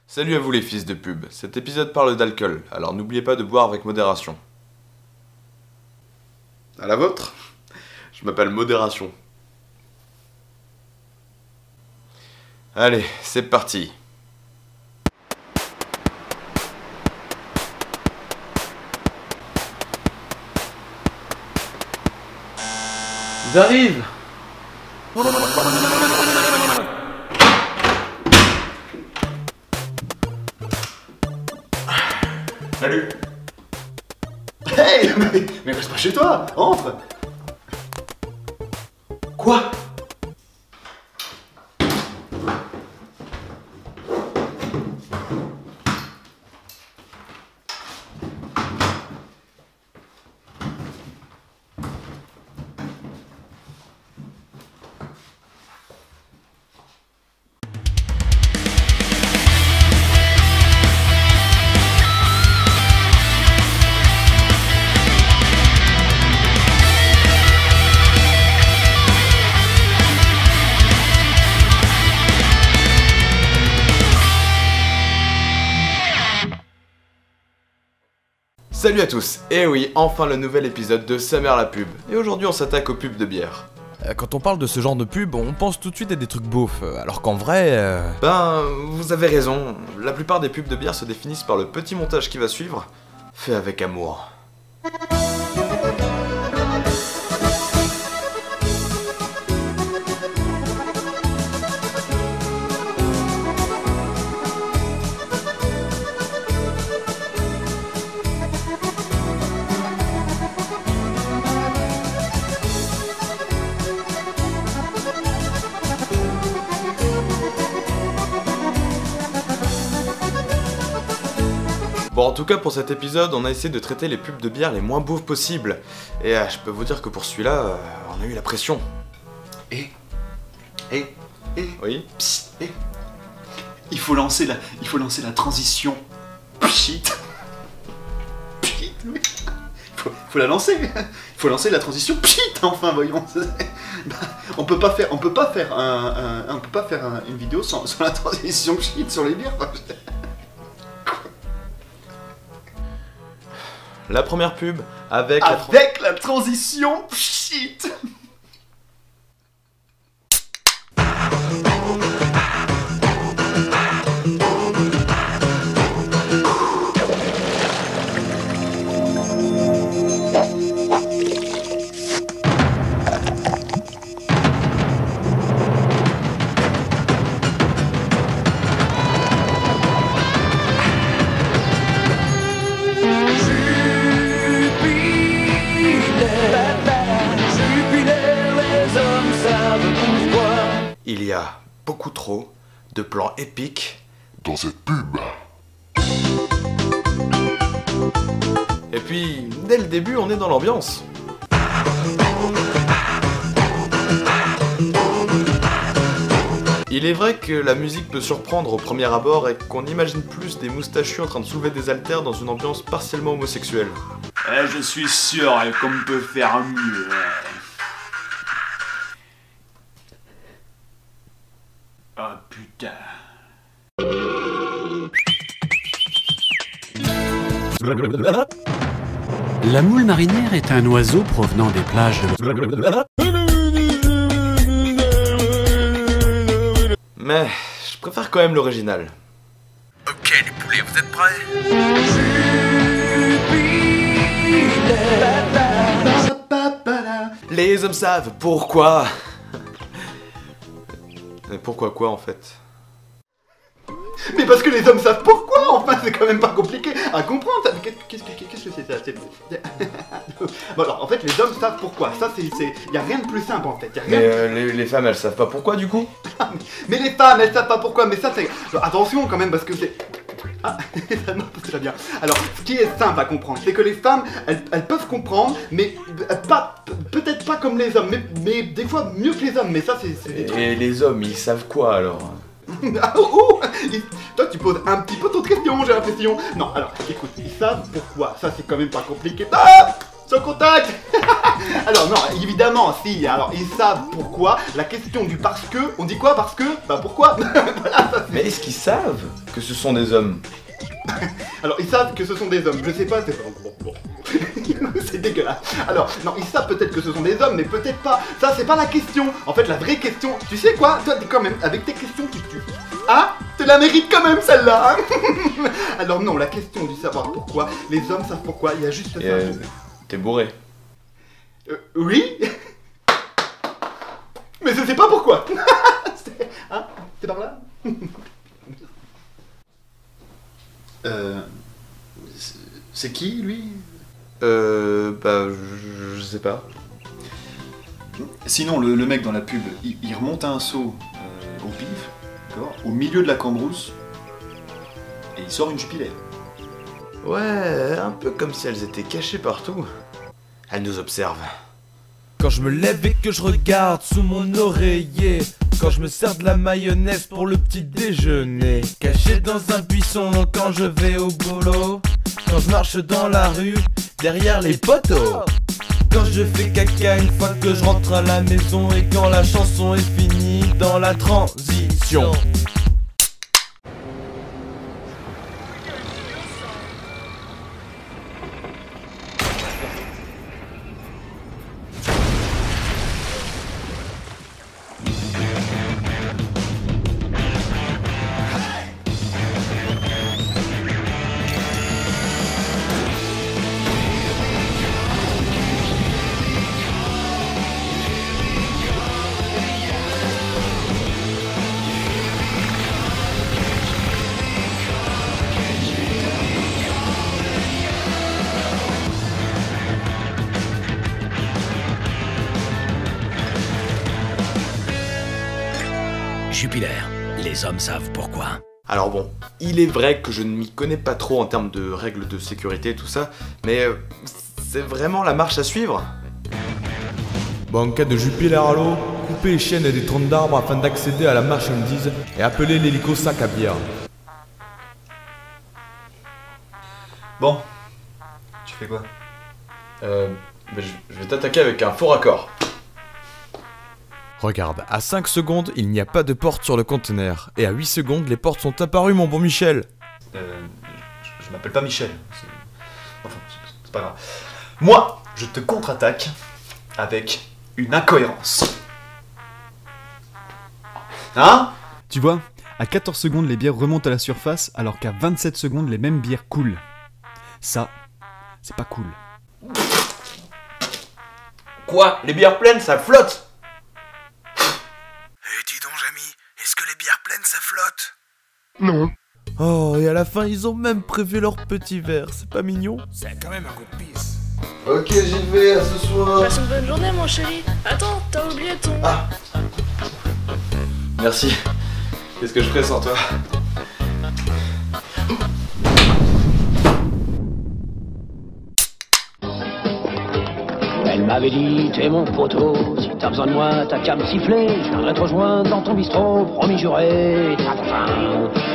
Salut à vous les fils de pub, cet épisode parle d'alcool, alors n'oubliez pas de boire avec modération. À la vôtre? Je m'appelle Modération. Allez, c'est parti. J'arrive. Salut. Hey, mais reste pas chez toi, entre. Quoi? Salut à tous, et oui, enfin le nouvel épisode de Sa mère la pub, et aujourd'hui on s'attaque aux pubs de bière. Quand on parle de ce genre de pub, on pense tout de suite à des trucs beaufs, alors qu'en vrai... Ben, vous avez raison, la plupart des pubs de bière se définissent par le petit montage qui va suivre, fait avec amour. Bon, en tout cas pour cet épisode, on a essayé de traiter les pubs de bière les moins beaufs possibles. Et je peux vous dire que pour celui-là, on a eu la pression. Oui. Psst, il faut lancer la transition. Pchit. Pchit, oui. Faut la lancer. Il faut lancer la transition. Pchit, enfin, voyons. On peut pas faire une vidéo sans la transition pchit sur les bières. La première pub avec la transition pchit. Il y a beaucoup trop de plans épiques dans cette pub. Et puis, dès le début, on est dans l'ambiance. Il est vrai que la musique peut surprendre au premier abord et qu'on imagine plus des moustachus en train de soulever des haltères dans une ambiance partiellement homosexuelle. Je suis sûr qu'on peut faire mieux. Oh putain. La moule marinière est un oiseau provenant des plages de... Mais je préfère quand même l'original. Ok les poulets, vous êtes prêts? Les hommes savent pourquoi. Mais pourquoi quoi en fait? Mais parce que les hommes savent pourquoi, enfin, c'est quand même pas compliqué à comprendre. Qu'est-ce que c'est ça? Bon alors, en fait, les hommes savent pourquoi. Ça, y a rien de plus simple en fait. Mais les femmes, elles savent pas pourquoi du coup? Mais les femmes, elles savent pas pourquoi. Mais ça, c'est... Attention quand même, parce que c'est... Ah, ça marche très bien. Alors, ce qui est simple à comprendre, c'est que les femmes, elles peuvent comprendre, mais peut-être pas comme les hommes, mais des fois mieux que les hommes. Mais ça, c'est des trucs... Et les hommes, ils savent quoi alors? Toi tu poses un petit peu trop de questions, j'ai l'impression. Non, alors écoute, ils savent pourquoi, ça c'est quand même pas compliqué. Ah, Sans contact. Alors non, évidemment, si, alors ils savent pourquoi, la question du parce que, on dit quoi parce que? Bah pourquoi? Voilà, ça c'est... Mais est-ce qu'ils savent que ce sont des hommes? Alors ils savent que ce sont des hommes, je sais pas, c'est... Bon. C'est dégueulasse. Alors, non, ils savent peut-être que ce sont des hommes, mais peut-être pas. Ça, c'est pas la question. En fait, la vraie question, tu sais quoi? Toi, t'es quand même, avec tes questions qui tuent. Ah, tu la mérites quand même, celle-là, hein. Alors non, la question du savoir pourquoi, les hommes savent pourquoi, il y a juste ça. T'es bourré. Oui. Mais je sais pas pourquoi. Hein? C'est par là? C'est qui, lui? Bah, je sais pas. Sinon, le mec dans la pub, il remonte un seau au pif, d'accord, au milieu de la cambrousse, et il sort une jupilaire. Ouais, un peu comme si elles étaient cachées partout. Elles nous observent. Quand je me lève et que je regarde sous mon oreiller, quand je me sers de la mayonnaise pour le petit déjeuner, caché dans un buisson quand je vais au boulot, quand je marche dans la rue, derrière les poteaux, quand je fais caca une fois que je rentre à la maison et quand la chanson est finie dans la transition. Jupiler, les hommes savent pourquoi. Alors bon, il est vrai que je ne m'y connais pas trop en termes de règles de sécurité et tout ça, mais c'est vraiment la marche à suivre? Bon, en cas de Jupiler à l'eau, coupez les chaînes des troncs d'arbres afin d'accéder à la marchandise et appelez l'hélico sac à bière. Bon, tu fais quoi? Je vais t'attaquer avec un faux raccord. Regarde, à 5 secondes, il n'y a pas de porte sur le conteneur. Et à 8 secondes, les portes sont apparues, mon bon Michel. Je m'appelle pas Michel. Enfin, c'est pas grave. Moi, je te contre-attaque avec une incohérence. Hein? Tu vois, à 14 secondes, les bières remontent à la surface, alors qu'à 27 secondes, les mêmes bières coulent. Ça, c'est pas cool. Quoi? Les bières pleines, ça flotte? Dis donc, Jamy, est-ce que les bières pleines ça flotte? Non. Oh, et à la fin, ils ont même prévu leur petit verre, c'est pas mignon? C'est quand même un coup de pisse. Ok, j'y vais, à ce soir. Passe une bonne journée, mon chéri. Attends, t'as oublié ton... Ah. Merci. Qu'est-ce que je ferais sans toi? Elle m'avait dit, t'es mon poteau, si t'as besoin de moi, t'as qu'à me siffler, je viendrai te rejoindre dans ton bistrot, promis juré,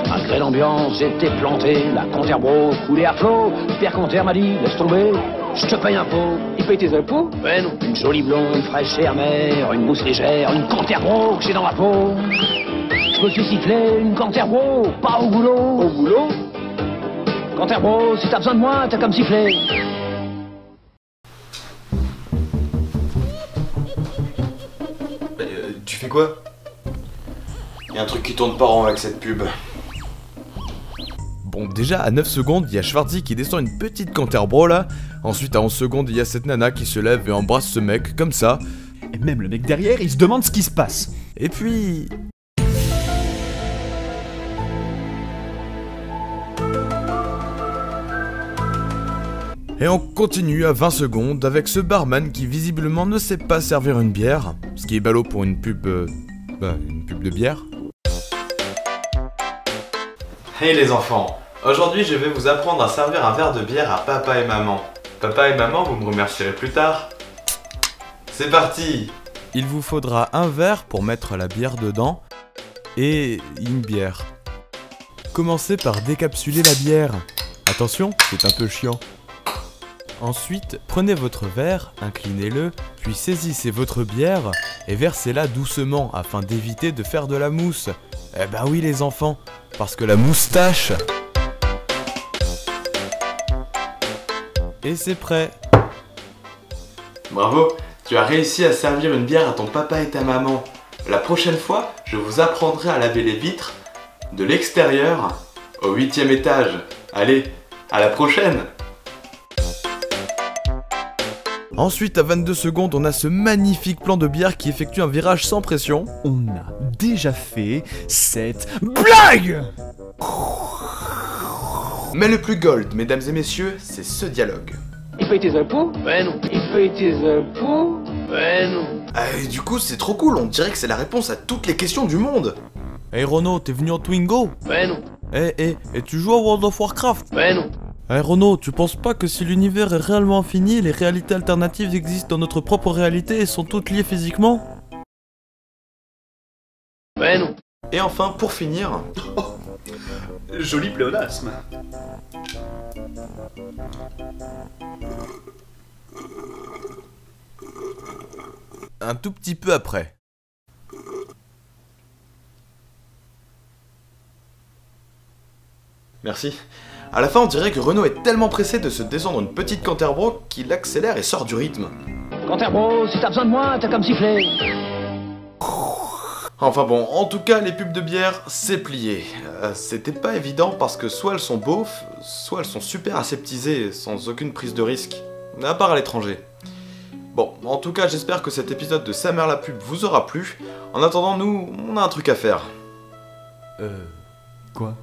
malgré l'ambiance, j'étais planté, la Conterbro coulait à flot, Pierre Conter m'a dit, laisse tomber, je te paye un pot. Il paye tes impôts? Ben non. Une jolie blonde, fraîche et amère, une mousse légère, une Conterbro que j'ai dans la peau. Je me suis sifflé une Conterbro, pas au boulot. Au boulot? Conterbro, si t'as besoin de moi, t'as qu'à me siffler. Tu fais quoi? Il y a un truc qui tourne pas rond avec cette pub. Bon, déjà à 9 secondes, il y a Schwarzy qui descend une petite Canterbro là. Ensuite, à 11 secondes, il y a cette nana qui se lève et embrasse ce mec, comme ça. Et même le mec derrière, il se demande ce qui se passe. Et puis... Et on continue à 20 secondes avec ce barman qui visiblement ne sait pas servir une bière. Ce qui est ballot pour une pub... une pub de bière. Hey les enfants, aujourd'hui je vais vous apprendre à servir un verre de bière à papa et maman. Papa et maman, vous me remercierez plus tard. C'est parti! Il vous faudra un verre pour mettre la bière dedans et une bière. Commencez par décapsuler la bière. Attention, c'est un peu chiant. Ensuite, prenez votre verre, inclinez-le, puis saisissez votre bière et versez-la doucement afin d'éviter de faire de la mousse. Eh ben oui les enfants, parce que la moustache. Et c'est prêt. Bravo, tu as réussi à servir une bière à ton papa et ta maman. La prochaine fois, je vous apprendrai à laver les vitres de l'extérieur au 8e étage. Allez, à la prochaine! Ensuite, à 22 secondes, on a ce magnifique plan de bière qui effectue un virage sans pression. On a déjà fait cette blague. Mais le plus gold, mesdames et messieurs, c'est ce dialogue. Il paye tes impôts? Ouais non. Il paye tes impôts? Ouais non. Et du coup, c'est trop cool, on dirait que c'est la réponse à toutes les questions du monde. Hey Renaud, t'es venu en Twingo? Ouais non. Et tu joues à World of Warcraft? Ouais non. Hey Renaud, tu penses pas que si l'univers est réellement infini, les réalités alternatives existent dans notre propre réalité et sont toutes liées physiquement? Ouais non. Et enfin, pour finir... Joli pléonasme. Un tout petit peu après. Merci. À la fin, on dirait que Renaud est tellement pressé de se descendre une petite Canterbro qu'il accélère et sort du rythme. Canterbro, si t'as besoin de moi, t'as qu'à me siffler. Enfin bon, en tout cas, les pubs de bière, c'est plié. C'était pas évident parce que soit elles sont beaufs, soit elles sont super aseptisées, sans aucune prise de risque. À part à l'étranger. Bon, en tout cas, j'espère que cet épisode de Sa mère la pub vous aura plu. En attendant, nous, on a un truc à faire. Quoi?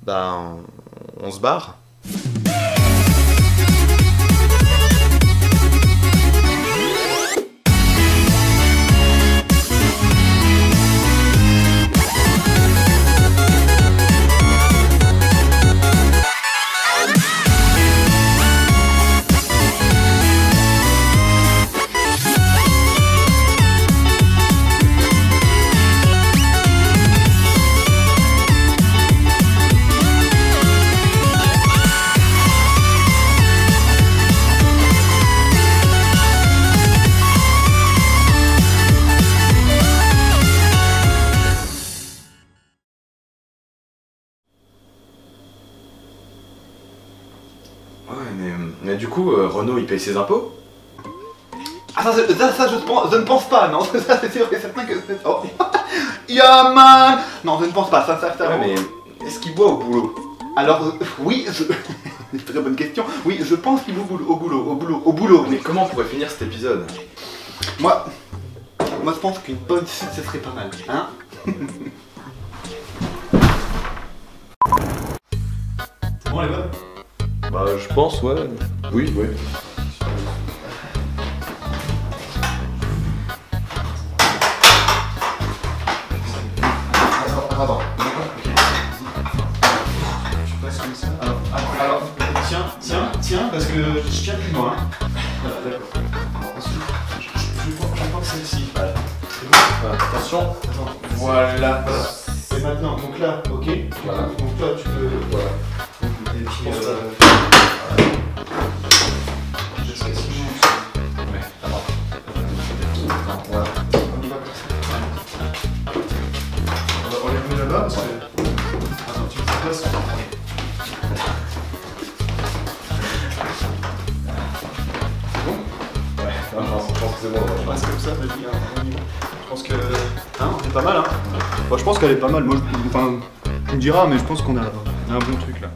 Ben... on se barre. Ouais, mais du coup, Renaud, il paye ses impôts? Ah, ça, je ne pense pas, non. Ça, c'est sûr et certain que... Oh. Yeah, man. Non, je ne pense pas, ça... Ouais, mais est-ce qu'il boit au boulot? Alors, oui, très bonne question. Oui, je pense qu'il boit au boulot. Mais comment on pourrait finir cet épisode? Moi, je pense qu'une bonne suite, ce serait pas mal, hein. Bon, les gars. Bah, je pense, ouais. Oui. Attends. Tu passes comme ça. Alors, tiens, parce que je tiens plus loin. Voilà, d'accord. Ensuite, je prends celle-ci. Voilà. C'est bon. Attention. Attends. Voilà. Et maintenant, donc là, ok. Voilà. Donc toi, tu peux. Voilà. Et puis, jusqu'à ce que Ouais, ça va. voilà. On y va comme ça. On les met là-bas parce que. Attends, tu me fais pas ça. Non, je pense que c'est bon. On passe comme ça, vas-y, on y va. Je pense que. Hein, on est pas mal, hein. Moi, je pense qu'elle est pas mal. Moi, enfin, tu me diras, mais je pense qu'on a un bon truc là.